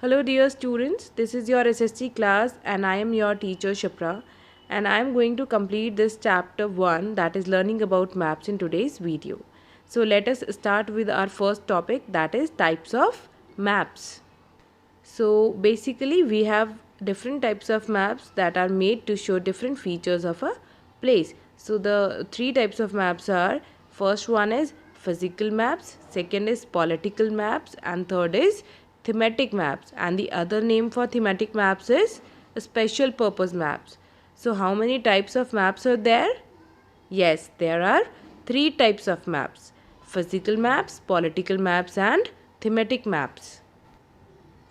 Hello dear students, this is your SSC class and I am your teacher Shipra, and I am going to complete this chapter 1, that is learning about maps, in today's video. So let us start with our first topic, that is types of maps. So basically we have different types of maps that are made to show different features of a place. So the three types of maps are, first one is physical maps, second is political maps, and third is thematic maps. And the other name for thematic maps is special purpose maps. So how many types of maps are there? Yes, there are three types of maps: physical maps, political maps, and thematic maps.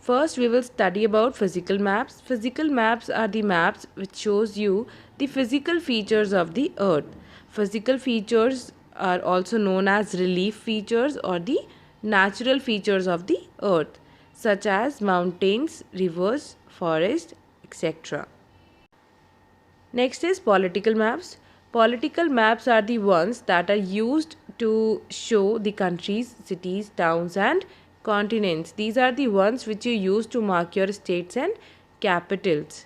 First, we will study about physical maps. Physical maps are the maps which shows you the physical features of the earth. Physical features are also known as relief features or the natural features of the earth, such as mountains, rivers, forests, etc. Next is political maps. Political maps are the ones that are used to show the countries, cities, towns, and continents. These are the ones which you use to mark your states and capitals.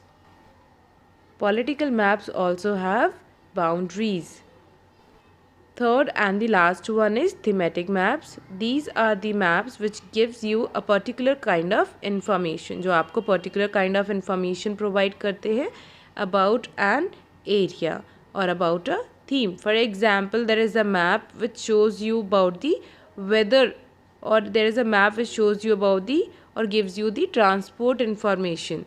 Political maps also have boundaries. Third and the last one is thematic maps. These are the maps which gives you a particular kind of information, जो आपको particular kind of information provide करते हैं about an area or about a theme. For example, there is a map which shows you about the weather, or there is a map which shows you about the or gives you the transport information.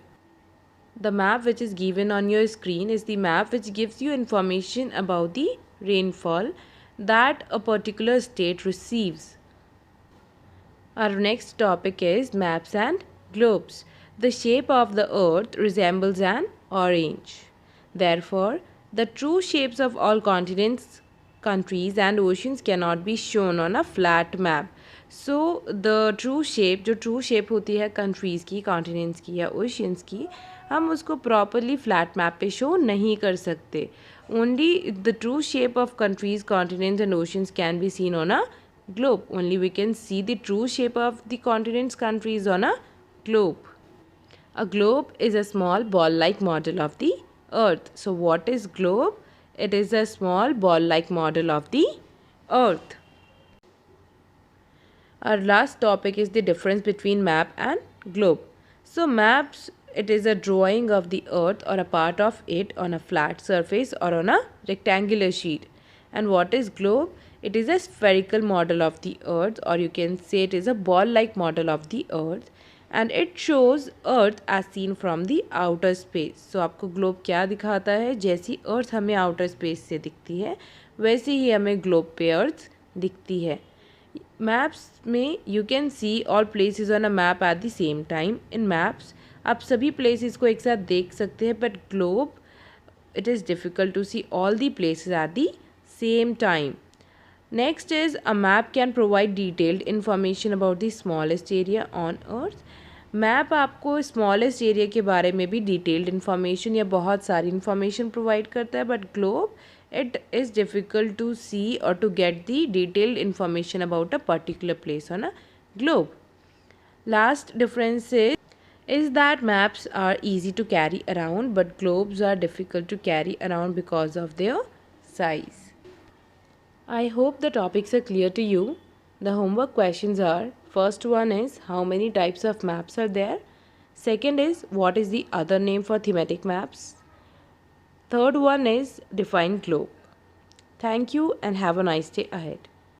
The map which is given on your screen is the map which gives you information about the rainfall that a particular state receives. Our next topic is maps and globes. The shape of the earth resembles an orange. Therefore, the true shapes of all continents, countries and oceans cannot be shown on a flat map. So the true shape, जो true shape होती है countries की, continents की या oceans की, हम उसको properly flat map पे show नहीं कर सकते. Only the true shape of countries, continents and oceans can be seen on a globe. Only we can see the true shape of the continents, countries on a globe. A globe is a small ball-like model of the earth. So what is globe? It is a small ball-like model of the earth. Our last topic is the difference between map and globe. So maps, it is a drawing of the earth or a part of it on a flat surface or on a rectangular sheet. And what is globe? It is a spherical model of the earth, or you can say it is a ball-like model of the earth, and it shows earth as seen from the outer space. So आपको globe क्या दिखाता है? जैसी earth हमें outer space से दिखती है, वैसे ही हमें globe पे earth दिखती है. Maps में you can see all places on a map at the same time. In maps आप सभी places को एक साथ देख सकते हैं, but globe it is difficult to see all the places at the same time. Next is, a map can provide detailed information about the smallest area on earth. Map आपको smallest area के बारे में भी detailed information या बहुत सारी information provide करता है, but globe it is difficult to see or to get the detailed information about a particular place on a globe. Last difference is that maps are easy to carry around, but globes are difficult to carry around because of their size. I hope the topics are clear to you. The homework questions are, first one is, how many types of maps are there? Second is, what is the other name for thematic maps? Third one is, define globe. Thank you and have a nice day ahead.